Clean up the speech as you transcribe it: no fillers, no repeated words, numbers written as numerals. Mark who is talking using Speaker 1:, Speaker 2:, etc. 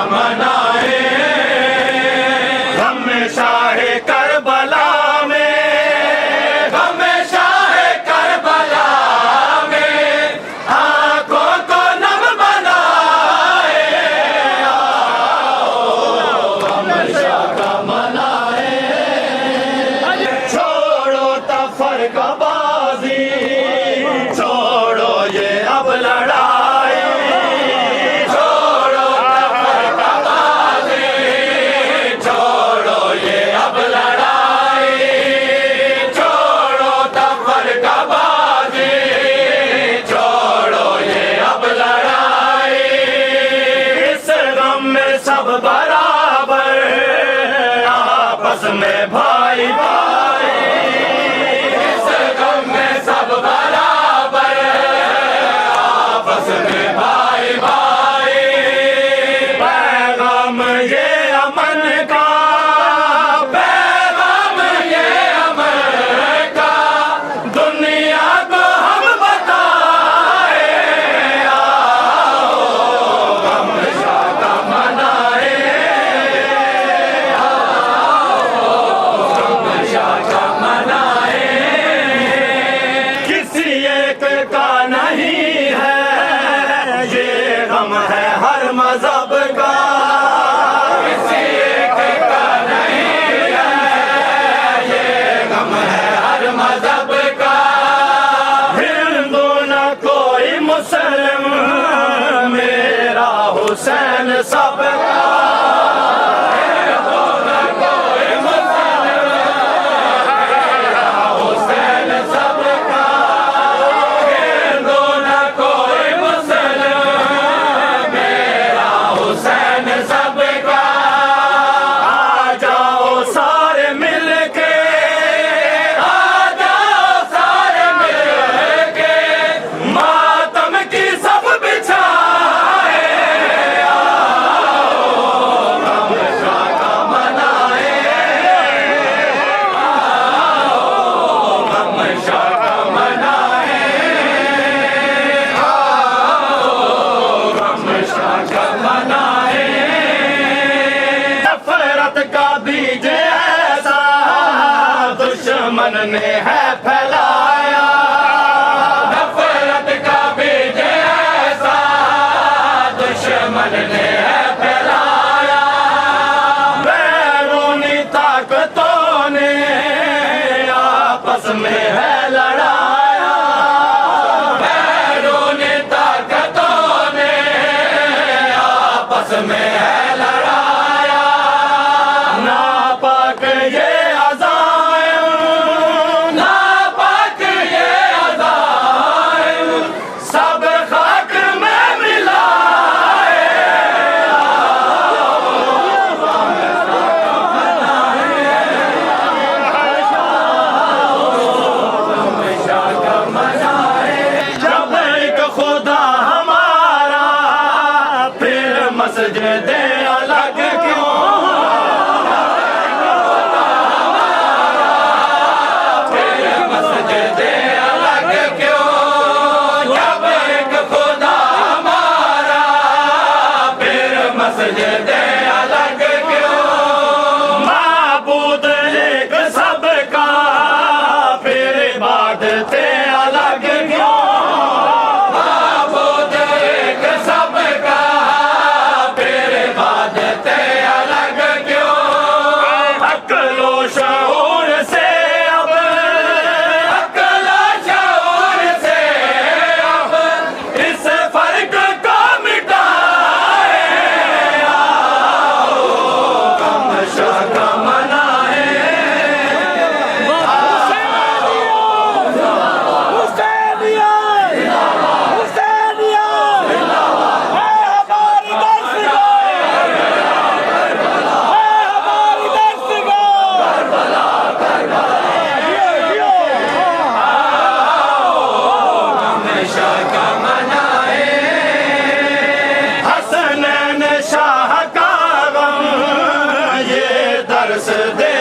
Speaker 1: मनाए, गम शाह करबला में, गम शाह करबला में आंखों को नम बनाए, आओ गम शाह का मनाए। छोड़ो तफरकाबाजी, छोड़ो ये अब लड़ाई, छोड़ो तफरकाबाजी, छोड़ो ये अब लड़ाई, छोड़ो तफरकाबाजी, छोड़ो ये अब लड़ाई। इस गम में सब बराबर, आपस में भाई भाई, इस गम में सब बराबर, आपस में भाई भाई। पैगाम ये अमन का, पैगाम ये अमन का, दुनिया को हम बताए, आओ गम शाह का मनाए, किसी एक का नहीं है ये गम है हर मजहब का, किसी एक का नहीं है ये गम है हर मजहब का। हिंदू न कोई मुस्लिम, मेरा हुसैन सबका, हिंदू न कोई मुस्लिम, मेरा हुसैन सबका, हिंदू न कोई मुस्लिम, मेरा हुसैन सबका। आ जाओ सारे मिलके, आ जाओ सारे मिलके, मातम की सब बिछाए, आओ गम शाह का मनाए, आओ गम शाह का मनाए, आओ गम शाह का मनाए। नफरत का बीज ऐसा दुश्मन ने है फैलाया, नफरत का बीज ऐसा दुश्मन ने है फैलाया। बैरूनी ताकतों ने आपस में है लड़ाया, बैरूनी ताकतों ने आपस में है लड़ाया। नापाक ये अज़ाइम, नापाक ये अज़ाइम, सब खाक में मिलाए, जब एक खुदा हमारा फिर मस्जिदें अलग क्यों, फिर मस्जिदें अलग क्यों, जब एक खुदा हमारा फिर मस्जिदें अलग क्यों। माबूद एक सबका फिर इबादतें अलग क्यों, माबूद एक सबका फिर इबादतें अलग क्यों। अक्लो शऊर से अब, अक्लो शऊर से अब इस फर्क को मिटाए, आओ गम शाह का मनाए, शाह का मनाए। हसनैन शाह का गम ये दर्स दे